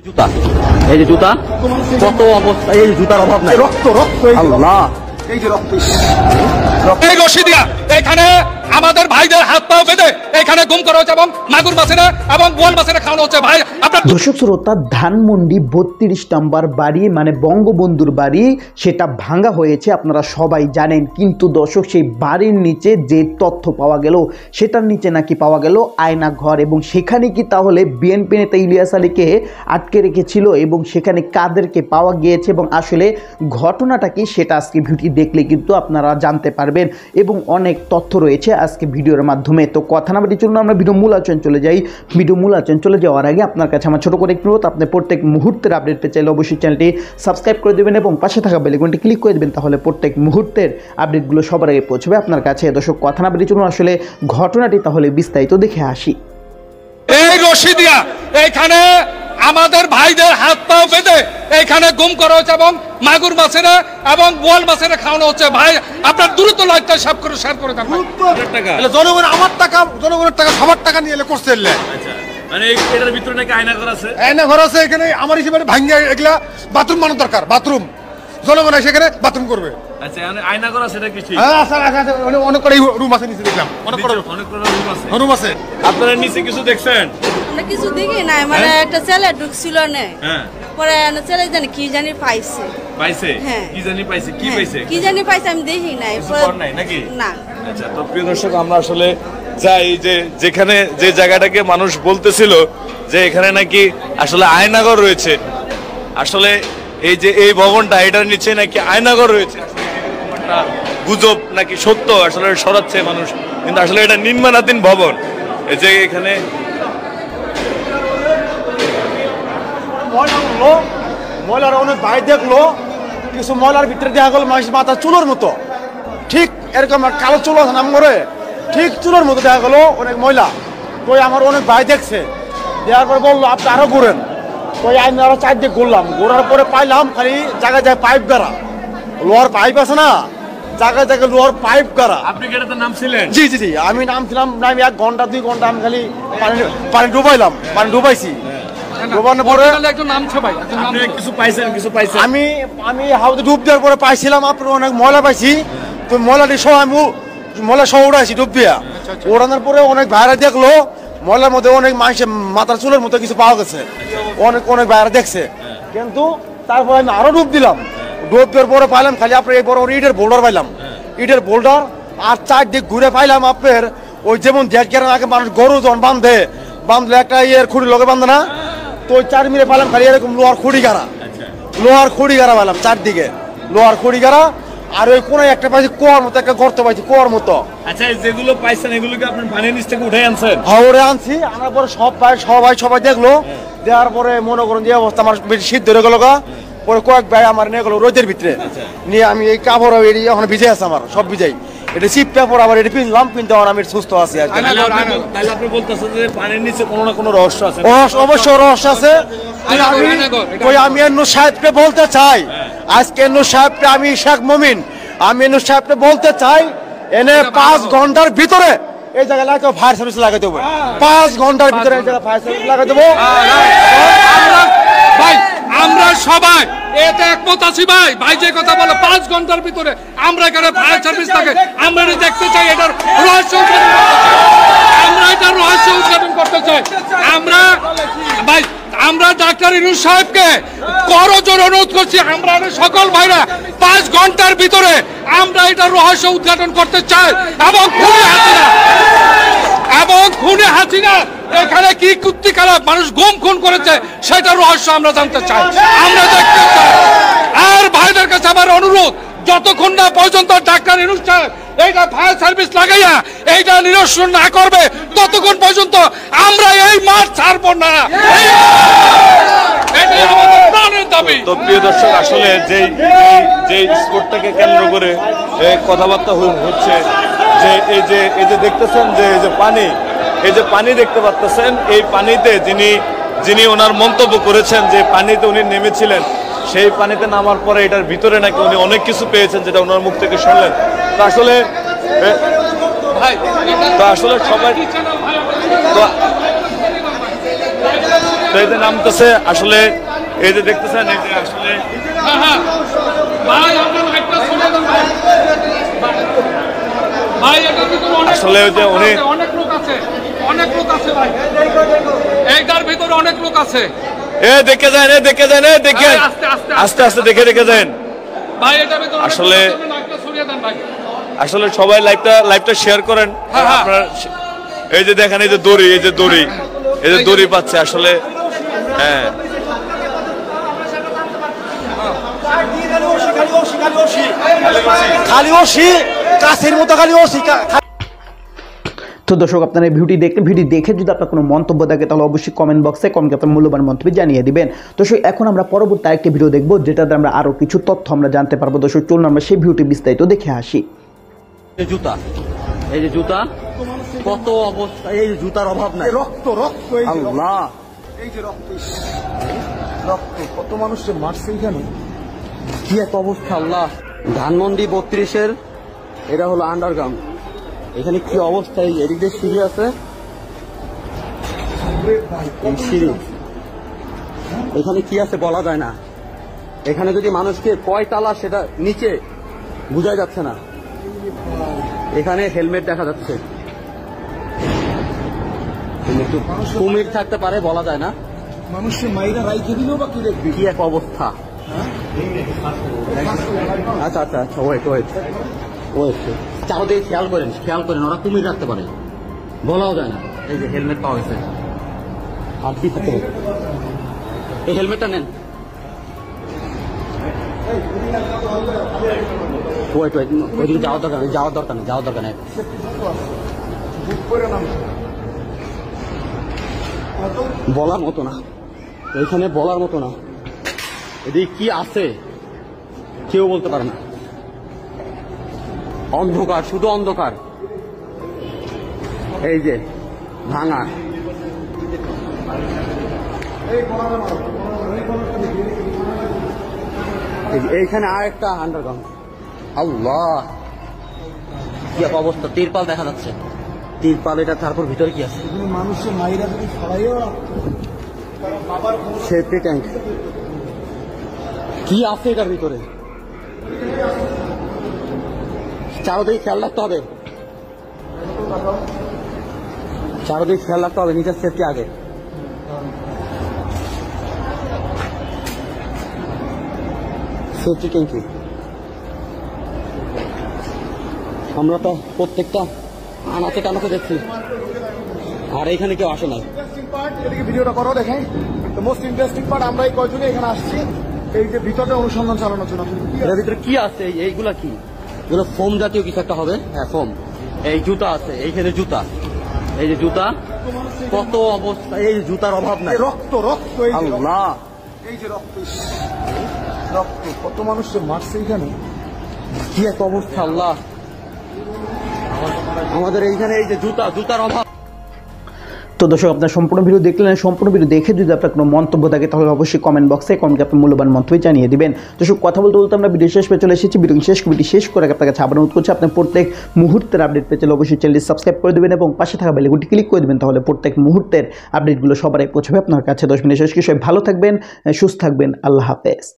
জুতা, এই যে জুতা, কত অবস্থা, এই জুতার অভাব নাই। রক্ত রক্ত আল্লাহ, এই যে রক্ত এই রশি দিয়া এখানে আমাদের ভাইদের হাত পাও বেঁধে এখানে গুম করা হচ্ছে এবং মাগুর মাছেরা এবং বোয়াল মাছেরা খাওয়ানো হচ্ছে। ভাই আপনার দর্শক শ্রোতা, ধানমন্ডি 32 নম্বর বাড়ি মানে বঙ্গবন্ধুর বাড়ি, সেটা ভাঙা হয়েছে আপনারা সবাই জানেন। কিন্তু দর্শক, সেই বাড়ির নিচে যে তথ্য পাওয়া গেল, সেটার নিচে নাকি পাওয়া গেল আয়না ঘর, এবং সেখানে কি তাহলে বিএনপি নেতা ইলিয়াস আলীকে আটকে রেখেছিল এবং সেখানে কাদেরকে পাওয়া গিয়েছে এবং আসলে ঘটনাটা কি, সেটা আজকে ভিডিও দেখলে কিন্তু আপনারা জানতে পারবেন এবং অনেক তথ্য রয়েছে আজকে ভিডিওর মাধ্যমে। তো কথা না বলে চলুন আমরা ভিডিও মূল আলোচনা চলে যাই। ভিডিও মূল আলোচনা চলে যাওয়ার আগে আপনার কাছে আমার ছোট করে একটু অনুরোধ, আপনি প্রত্যেক মুহূর্তের আপডেট পেতে চাইলে অবশ্যই চ্যানেলটি সাবস্ক্রাইব করে দেবেন এবং পাশে থাকা বেল আইকনটি ক্লিক করে দেবেন, তাহলে প্রত্যেক মুহূর্তের আপডেটগুলো সবার আগে পৌঁছবে আপনার কাছে। দর্শক, কথা না বলে চলুন আসলে ঘটনাটি তাহলে বিস্তারিত দেখে আসি। এই রশি দিয়া এখানে আমাদের ভাইদের হাত পাও বেঁধে এখানে গুম করা হচ্ছে এবং মাগুর মাছেরা এবং বোয়াল মাছেরা খাওয়ানো হচ্ছে। ভাই আপনার দ্রুত লাইটটা শেয়ার করে দেন। জনগণ আমার টাকা, জনগণের টাকা, সবার টাকা নিয়ে এলে করছে। মানে এটার ভিতরে নাকি আয়না ঘর আছে। আয়না ঘর আছে এখানে, আমার হিসেবে ভাঙ্গিয়া এগুলা বাথরুম বানানো দরকার। বাথরুম জনগণ এসে এখানে বাথরুম করবে। আচ্ছা, আয়না ঘর আছে, এটা কি ঠিক? হ্যাঁ আছে, অনেক করে রুম আছে নিচে, দেখলাম অনেক করে রুম আছে। রুম আছে। আপনারা নিচে কিছু দেখছেন? না, কিছু দেখি নাই, মানে একটা ছেলে ঢুকছিল না, হ্যাঁ, পরে ছেলে জানি কি জানি পাইছে। হ্যাঁ, কি জানি পাইছে, কি পাইছে, কি জানি পাইছে, আমি দেখি নাই। নাই নাকি? না। আচ্ছা, তো প্রিয় দর্শক, আমরা আসলে যাই যে যেখানে যে জায়গাটাকে মানুষ বলতেছিল যে এখানে নাকি আসলে আয়নাঘর রয়েছে, আসলে এই যে এই ভবনটা, এটার নিচে নাকি আয়নাঘর রয়েছে, একটা গুজব নাকি সত্য আসলে সরাচ্ছে মানুষ, কিন্তু আসলে এটা নির্মাণাধীন ভবন। এই যে এখানে ময়লার অনেক ভাই দেখলো, কিছু ময়লার ভিতরে দেখা গেল মানুষ মাথা চুলোর মতো, ঠিক এরকম কালো চুলো আছে নাম করে, ঠিক চুলোর মতো দেখা গেল অনেক ময়লা। কই আমার অনেক ভাই দেখছে, দেওয়ার পর বললো আপনি আরো ঘুরেন। কই আমি আরো চারদিকে ঘুরলাম, ঘোরার পরে পাইলাম খালি জায়গায় যায় পাইপ গাড়া, লোহার পাইপ আছে না, জায়গায় জায়গায় লোহার পাইপ গাড়া। আপনি কি এটাতে নামছিলেন? জি জি জি, আমি নামছিলাম, আমি 1 ঘন্টা 2 ঘন্টা আমি খালি পানি ডুবাইলাম, পানি ডুবাইছি। ডুবানোর পরে আপনি কিছু পাইছেন? কিছু পাইছেন? আমি হাউদে ডুব দেওয়ার পরে পাইছিলাম আপনার অনেক ময়লা পাইছি। তো ময়লাটি সহ আমি ময়লা সহ উড়াইছি ডুব দিয়া। ওড়ানোর পরে অনেক ভাইরা দেখলো ময়লার মধ্যে অনেক মানুষের মাথার চুলের মতো কিছু পাওয়া গেছে, অনেক অনেক ভাইরা দেখছে। কিন্তু তারপরে আমি আরো ডুব দিলাম, ডুব দেওয়ার পরে পাইলাম খালি আপনার এই বড় ইটের বোল্ডার পাইলাম, ইটের বোল্ডার। আর চারদিক ঘুরে পাইলাম আপনার ওই যেমন দেড় আগে মানুষ গরু যখন বাঁধলে একটা ইয়ের খুঁড়ি লগে বাঁধে না, তো ওই 4 মিলে পাইলাম খালি এরকম লোহার খুঁড়ি গাড়া, লোহার খুঁড়ি গাড়া পাইলাম চারদিকে, লোহার খুঁড়ি গাড়া। আর ওই কোনায় একটা পাইছি কুয়ার মতো, একটা গর্ত পাইছি কুয়ার মতো। আচ্ছা, যেগুলো পাইছেন এগুলোকে আপনি পানির নিচ থেকে উঠে আনছেন? হ্যাঁ, ওরে আনছি। আনার পরে সবাই দেখলো, দেওয়ার পরে মনে করুন যে অবস্থা আমার বেশি শীত ধরে গেল গা। পরে কয়েক ভাই আমার নিয়ে গেলো রোদের ভিতরে নিয়ে, আমি এই কাপড় এখন ভিজে আছে আমার, সব ভিজাই। এটা চিপ পেপার আবার এটা পিনলাম, কিন্তু আমি সুস্থ আছি আর কি। তাহলে আপনি বলতেছেন যে পানির নিচে কোনো না কোনো রহস্য আছে? অবশ্য রহস্য আছে। আমি এন্নু সাহেবকে বলতে চাই, আজকে এন্নু সাহেবকে, আমি শেখ মমিন, আমি এন্নু সাহেবকে বলতে চাই, এনে 5 ঘন্টার ভিতরে এই জায়গায় লাগাতে ফায়ার সার্ভিস লাগাই দেবো। 5 ঘন্টার ভিতরে এই জায়গায় ফায়ার সার্ভিস লাগাই দেবো। ভাই আমরা সবাই এতে একমত আছি। ভাই যে কথা বলে 5 ঘন্টার ভিতরে আমরা এখানে ফায়ার সার্ভিস থাকে, আমরা দেখতে চাই এটার রহস্য উদ্ঘাটন করতে চাই। আমরা এটার রহস্য উদ্ঘাটন করতে চাই। আমরা ডাক্তার ইউনূস সাহেবকে করজোড়ে অনুরোধ করছি, আমরা সকল ভাইরা 5 ঘন্টার ভিতরে আমরা এটার রহস্য উদ্ঘাটন করতে চাই। এবং খুনে হাসিনা এখানে কি কুত্তি খারাপ মানুষ গুম খুন করেছে সেটার রহস্য আমরা জানতে চাই, আমরা দেখতে চাই। আর ভাইদের কাছে আমার অনুরোধ, যতক্ষণ না পর্যন্ত ডাক্তার ইউনূস সাহেব এইটা ফায়ার সার্ভিস লাগাইয়া এইটা নিরসন না করবে, ততক্ষণ পর্যন্ত আমরা এই মাঠ ছাড়বো না। এটাই আমাদের প্রাণের দাবি। তো প্রিয় দর্শক, আসলে যে স্পোর্টটাকে কেন্দ্র করে কথাবার্তা হচ্ছে, যে এই যে দেখতেছেন যে এই যে পানি দেখতে পাচ্ছেন, এই পানিতে যিনি ওনার মন্তব্য করেছেন যে পানিতে উনি নেমেছিলেন, সেই পানিতে নামার পরে এটার ভিতরে নাকি উনি অনেক কিছু পেয়েছেন, যেটা ওনার মুখ থেকে শুনলেন। তো আসলে সবাই এই যে নামতেছে আসলে, এই যে দেখতেছেন, এই যে আসলে হ্যাঁ হ্যাঁ ভাই আপনার লাইটটা সরিয়ে দেন ভাই। ভাই এটার ভিতরে আসলে ওই যে অনেক লোক আছে, অনেক লোক আছে ভাই, এইটার ভিতরে অনেক লোক আছে। দেখে যান, দেখে যান, দেখেন, আস্তে আস্তে দেখে যান ভাই এটার ভিতরে আসলে লাইটটা সরিয়ে দেন ভাই। আসলে সবাই লাইভটা শেয়ার করেন। আপনার এই যে দেখেন, এই যে দড়ি, এই যে দড়ি, এই যে দড়ি পাচ্ছে আসলে। হ্যাঁ খালি ওসি কাছের মতো খালি ওসি। তো দর্শক, আপনারা এই ভিডিওটি দেখলেন। ভিডিও দেখে যদি আপনার কোনো মন্তব্য থাকে তাহলে অবশ্যই কমেন্ট বক্সে আপনার মূল্যবান মন্তব্য জানিয়ে দিবেন। দর্শক, এখন আমরা পরবর্তী আরেকটি ভিডিও দেখবো, যেটাতে আমরা আরও কিছু তথ্য আমরা জানতে পারবো। দর্শক, চলুন আমরা সেই ভিডিওটি বিস্তারিত দেখে আসি। জুতা, এই যে জুতা, কত অবস্থা, এই জুতার অভাব নাই। রক্ত রক্ত আল্লাহ, এই যে রক্ত, রক্ত কত মানুষকে মারছে এখানে। কি এক অবস্থা আল্লাহ। ধানমন্ডি 32-এর এটা হলো আন্ডারগ্রাউন্ড। এখানে কি অবস্থা, এই এদিক দিয়ে সিঁড়ি আছে, এই সিঁড়ি, এখানে কি আছে বলা যায় না। এখানে যদি মানুষকে কয় তালা সেটা নিচে বোঝা যাচ্ছে না। এখানে হেলমেট দেখা যাচ্ছে, একটু কুমির থাকতে পারে, বলা যায় না। মানুষের মাইরা রাইখে দিল বা কি দেখবি। কি এক অবস্থা। আচ্ছা আচ্ছা আচ্ছা, ওয়েট ওয়েট ওয়েট, চারদিকে খেয়াল করেন, ওরা কুমির রাখতে পারে, বলাও যায় না। এই যে হেলমেট পাওয়া গেছে, আর কি থাকতে পারে। এই হেলমেটটা নেন। ওয়েট ওয়েট, ওইদিকে যাওয়ার দরকার নেই। বলার মতো না, এইখানে বলার মতো না। এদিকে কি আছে কেউ বলতে পারে না। অন্ধকার, শুধু অন্ধকার। এই যে ভাঙা, এইখানে আর একটা আন্ডারগ্রাউন্ড। আল্লাহ, কি এক অবস্থা। তিরপাল দেখা যাচ্ছে, তিরপাল। এটা তারপর ভিতরে কি আছে, মানুষের মাইরা যদি ছড়াইও সেফটি ট্যাঙ্ক। কি আছে এটার ভিতরে, চারদিকে খেয়াল রাখতে হবে, চারদিকে খেয়াল রাখতে হবে, নিজের সেফটি আগে। সেফটি ট্যাঙ্কি। আমরা তো প্রত্যেকটা আনাতে টানাতে দেখছি, আর এখানে কেউ আসে নাই। ভিডিওটা করো, দেখেন মোস্ট ইন্টারেস্টিং পার্ট। আমরা এই কয়জনে এখানে আসছি এই যে ভিতরে অনুসন্ধান চালানোর জন্য। এর ভিতরে কি আছে, এইগুলা কি, এগুলো ফোম জাতীয় কিছু একটা হবে। হ্যাঁ ফোম। এই জুতা আছে, এইখানে জুতা, এই যে জুতা, কত অবস্থা, এই জুতার অভাব নাই। রক্ত রক্ত, আল্লাহ, এই যে রক্ত, রক্ত কত মানুষকে মারছে এখানে। কি এক অবস্থা আল্লাহ। আমাদের এইখানে এই যে জুতার অভাব। তো দর্শক, আপনার সম্পূর্ণ ভিডিও দেখলেন। সম্পূর্ণ ভিডিও দেখে যদি আপনার কোনো মন্তব্য থাকে তাহলে অবশ্যই কমেন্ট বক্সে আপনার মূল্যবান মন্তব্য জানিয়ে দিবেন। দর্শক, কথা বলতে বলতে আমরা ভিডিও শেষ পেয়ে চলে এসেছি। ভিডিও শেষ করে আপনার কাছে আবার অনুরোধ করছি, আপনার প্রত্যেক মুহূর্তের আপডেট পেতে অবশ্যই চ্যানেলটি সাবস্ক্রাইব করে দেবেন এবং পাশে থাকা বেল আইকনটি ক্লিক করে দেবেন। তাহলে প্রত্যেক মুহূর্তের আপডেটগুলো সবারই পৌঁছবে আপনার কাছে। 10 মিনিট শেষ, সবাই ভালো থাকবেন, সুস্থ থাকবেন। আল্লাহ হাফেজ।